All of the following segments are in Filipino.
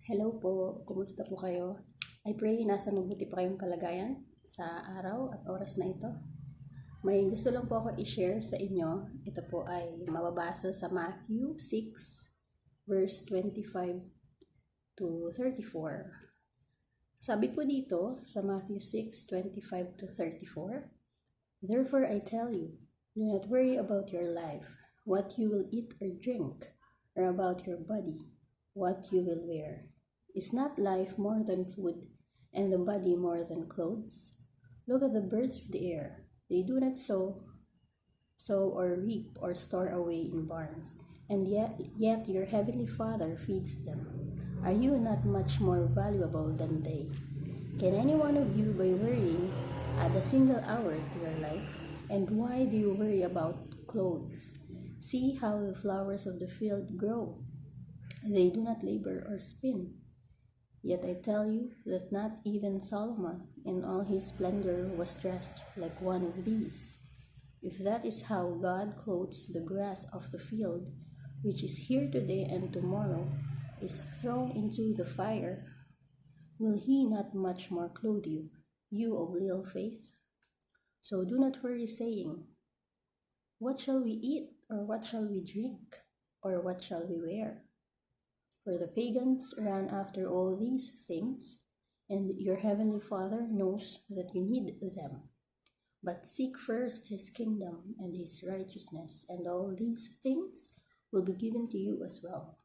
Hello po, kumusta po kayo? I pray nasa mabuti pa kayong kalagayan sa araw at oras na ito. May gusto lang po ako i-share sa inyo. Ito po ay mababasa sa Matthew 6 verse 25 to 34. Sabi po dito sa Matthew 6:25 to 34, "Therefore I tell you, do not worry about your life, what you will eat or drink, or about your body, what you will wear. Is not life more than food, and the body more than clothes? Look at the birds of the air. They do not sow or reap or store away in barns, and yet your heavenly Father feeds them. Are you not much more valuable than they? Can any one of you, by worrying, add a single hour to your life? And why do you worry about clothes? See how the flowers of the field grow. They do not labor or spin. Yet I tell you that not even Solomon in all his splendor was dressed like one of these. If that is how God clothes the grass of the field, which is here today and tomorrow is thrown into the fire, will he not much more clothe you, you of little faith? So do not worry, saying, what shall we eat, or what shall we drink, or what shall we wear? For the pagans run after all these things, and your heavenly Father knows that you need them. But seek first his kingdom and his righteousness, and all these things will be given to you as well.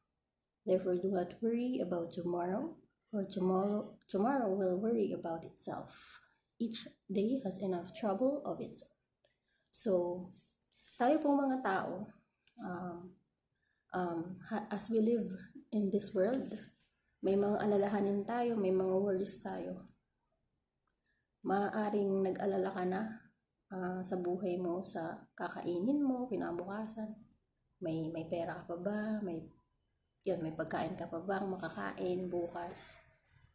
Therefore do not worry about tomorrow, for tomorrow will worry about itself. Each day has enough trouble of its own. So, tayo pong mga tao, as we live in this world, may mga alalahanin tayo, may mga worries tayo. Maaaring nag-alala ka na sa buhay mo, sa kakainin mo, kinabukasan. May pera ka pa ba? May pagkain ka pa bang makakain bukas?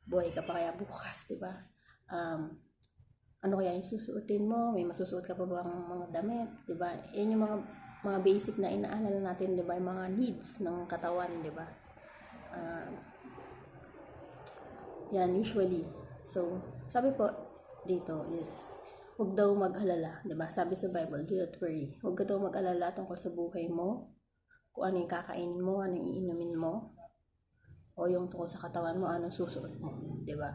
Buhay ka pa kaya bukas, di ba? Ano kaya yung susuotin mo? May masusuot ka pa bang mga damit, di ba? Yan yung mga basic na inaalala natin, di ba? Yung mga needs ng katawan, di ba? Yan, usually. So, sabi po dito is, huwag daw mag-alala, di ba? Sabi sa Bible, do not worry. Huwag ka daw mag-alala tungkol sa buhay mo, kung ano yung kakainin mo, ano yung iinumin mo, o yung tungkol sa katawan mo, anong susuot mo, di ba?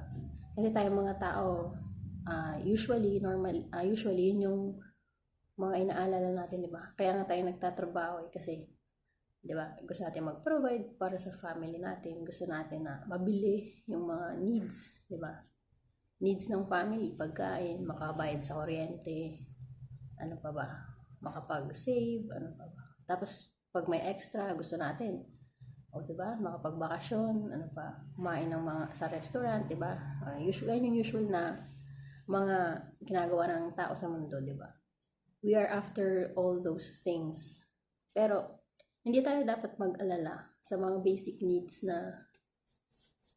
Kasi tayong mga tao, usually yun yung mga inaalala natin, di ba? Kaya nga tayo nagtatrabaho kasi, di ba? Gusto natin mag-provide para sa family natin. Gusto natin na mabili yung mga needs, di ba? Needs ng family, pagkain, makabayad sa kuryente, ano pa ba? Makapag-save, ano pa ba? Tapos, pag may extra, gusto natin, di ba? Makapagbakasyon, ano pa? Kumain ng mga sa restaurant, di ba? Usual yung usual na mga ginagawa ng tao sa mundo, di ba? We are after all those things. Pero, hindi tayo dapat mag-alala sa mga basic needs na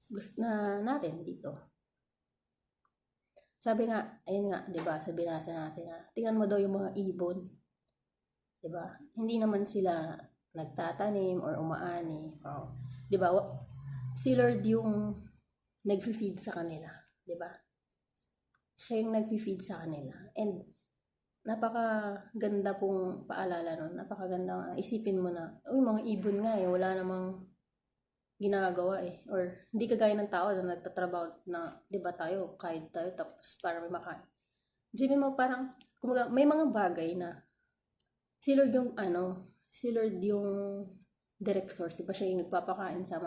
gusto na natin dito. Sabi nga, ayun nga, 'di ba? Sabi nasa natin na tingnan mo daw yung mga ibon. 'Di ba? Hindi naman sila nagtatanim or umaani. 'Di ba? Si Lord yung nagfi-feed sa kanila, 'di ba? Siya yung nagfi-feed sa kanila. And napakaganda pong paalala nun. Napakaganda isipin mo na, mga ibon nga wala namang ginagawa or hindi kagaya ng tao na nagtatrabaho na, di ba tayo, kahit tayo tapos para may makain. Isipin mo parang, kumaga, may mga bagay na si Lord yung direct source, di ba siya yung nagpapakain sa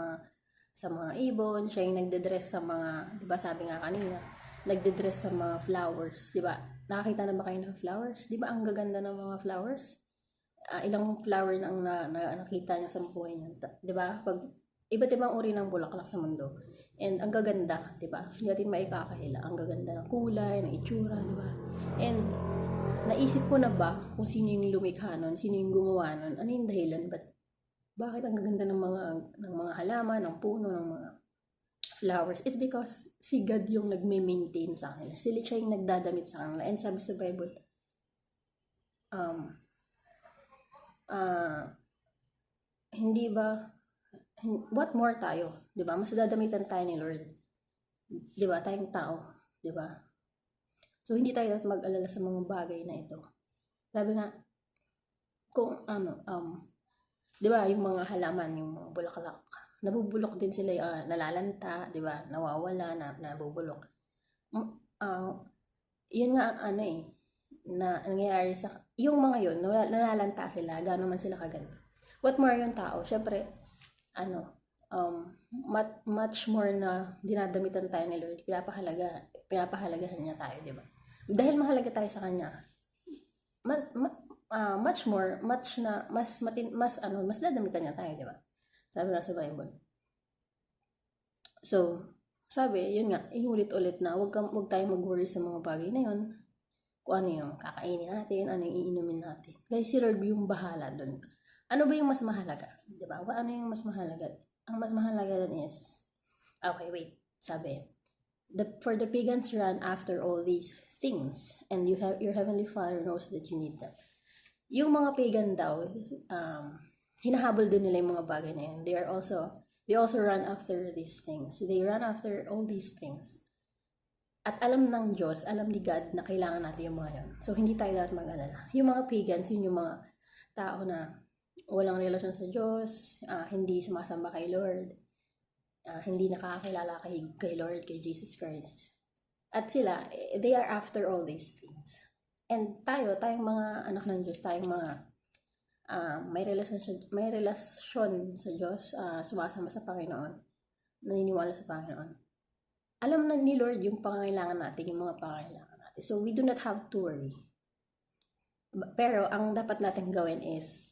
mga ibon, siya yung nagdedress sa mga, di ba sabi nga kanina, nagdedress sa mga flowers, di ba? Nakakita na ba kayo ng flowers? Di ba ang gaganda ng mga flowers? Ilang flower na ang nakita niyo sa buhay niyo, di ba? Pag iba't ibang uri ng bulaklak sa mundo. And ang gaganda, 'di ba? Hindi natin maikakahila. Ang gaganda ng kulay, ng itsura, 'di ba? And naisip ko na ba kung sino yung lumikha nun, sino yung gumawa nun, ano yung dahilan, bakit ang gaganda ng mga halaman, ng puno, ng mga flowers? It's because si God yung nagme-maintain sa kanila. Siya yung nagdadamit sa kanila. And sabi sa Bible, hindi ba what more tayo, 'di ba? Mas dadamitan tayo ni Lord, 'di ba? Tayong tao, 'di ba? So hindi tayo dapat mag-alala sa mga bagay na ito. Sabi nga kung ano 'di ba, yung mga halaman, yung mga bulaklak, nabubulok din sila, nalalanta, 'di ba? Nawawala, nabubulok. Mm, ah, yun nga ang ano na nangyayari sa yung mga yun, nalalanta sila, gaano man sila kaganda. What more yung tao, syempre, ano, much more na dinadamitan tayo ni Lord, pinapahalagahan niya tayo, di ba? Dahil mahalaga tayo sa Kanya, much more, mas dadamitan niya tayo, di ba? Sabi na sa Bible. So, sabi, yun nga, inulit-ulit na, wag tayong mag-worry sa mga bagay na yun. Kung ano yung kakainin natin, ano yung iinumin natin. Kasi si Lord yung bahala dun. Ano ba yung mas mahalaga? Diba? Ano yung mas mahalaga? Ang mas mahalaga dun is, okay, wait, sabi, for the pagans run after all these things, and your heavenly Father knows that you need them. Yung mga pagan daw, hinahabol din nila yung mga bagay na yun. They also run after these things. They run after all these things. At alam ng Diyos, alam ni God na kailangan natin yung mga yun. So, hindi tayo dapat mag-alala. Yung mga pagans, yun yung mga tao na walang relasyon sa Diyos, hindi sumasamba kay Lord, hindi nakakakilala kay Lord, kay Jesus Christ. At sila, they are after all these things. And tayong mga anak ng Diyos, tayong mga may relasyon sa Diyos, sumasama sa Panginoon, naniniwala sa Panginoon. Alam na ni Lord yung pangangailangan natin, yung mga pangangailangan natin. So, we do not have to worry. Pero, ang dapat natin gawin is,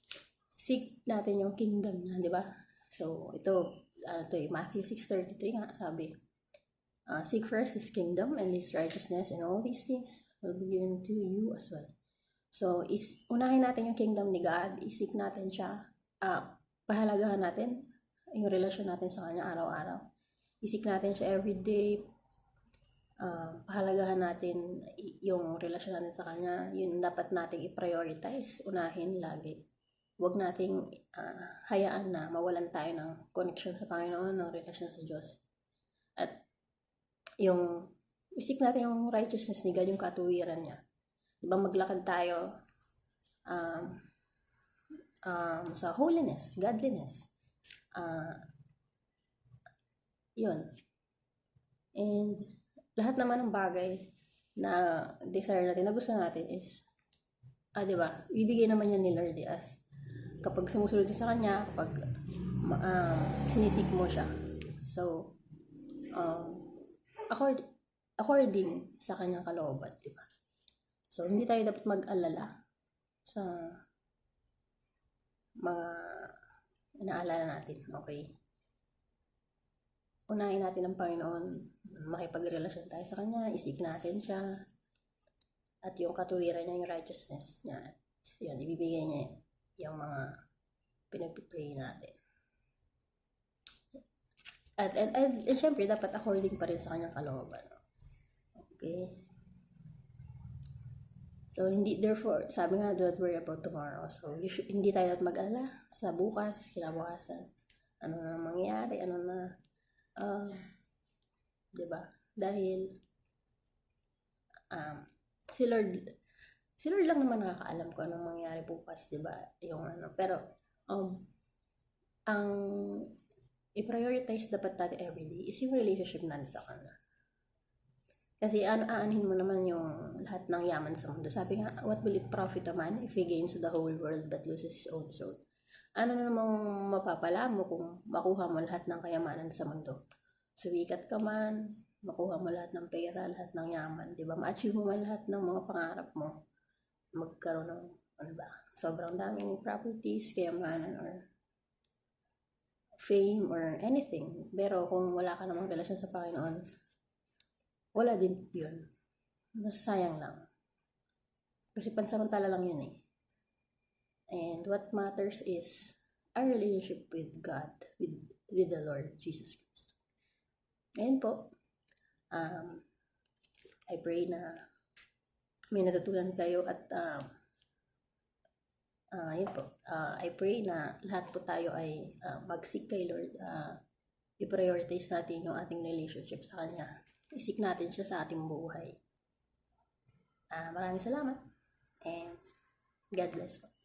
seek natin yung kingdom niya, di ba? So, ito Matthew 6:33 nga, sabi, seek first His kingdom and His righteousness, and all these things will be given to you as well. So, unahin natin yung kingdom ni God, isik natin siya, pahalagahan natin yung relasyon natin sa Kanya araw-araw. Isik natin siya everyday, pahalagahan natin yung relasyon natin sa Kanya, yun dapat nating i-prioritize, unahin lagi. Huwag nating hayaan na mawalan tayo ng connection sa Panginoon, ng relasyon sa Diyos. At isik natin yung righteousness ni God, yung katuwiran niya. Diba maglakad tayo sa holiness, godliness. Yun. And lahat naman ng bagay na desire natin, na gusto natin is, diba, ibigay naman yan ni Lord as kapag sumusunod sa Kanya, kapag sinisik mo siya. So, according sa Kanyang kalooban, diba? So, hindi tayo dapat mag-alala sa mga inaalala natin, okay? Unahin natin ang Panginoon, makipagrelasyon tayo sa Kanya, isik natin siya, at yung katuwiran niya, yung righteousness niya, yun, ibibigay niya yung mga pinagpipray natin. At syempre, dapat according pa rin sa Kanyang kalooban. Okay? So, therefore, sabi nga, don't worry about tomorrow. So, hindi tayo mag-alala sa bukas, kinabukasan. Ano na mangyayari, diba? Dahil, si Lord lang naman nakakaalam kung anong mangyayari bukas, diba? Pero, ang i-prioritize dapat natin everyday is yung relationship natin sa Kanya. Kasi aanhin mo naman yung lahat ng yaman sa mundo. Sabi nga, what will it profit a man if he gains the whole world but loses his own soul? Ano namang mapapala mo kung makuha mo lahat ng kayamanan sa mundo? Sumikat ka man, makuha mo lahat ng pera, lahat ng yaman, di ba? Ma-achieve mo man lahat ng mga pangarap mo. Magkaroon ng, sobrang daming properties, kayamanan, or fame, or anything. Pero kung wala ka namang relasyon sa Panginoon, wala din yun. Masasayang lang. Kasi pansamantala lang yun eh. And what matters is our relationship with God, with the Lord Jesus Christ. Ngayon po, I pray na may natutunan kayo at Yun po. I pray na lahat po tayo ay mag-seek kay Lord. I-prioritize natin yung ating relationship sa Kanya. Isik natin siya sa ating buhay. Maraming salamat and God bless po.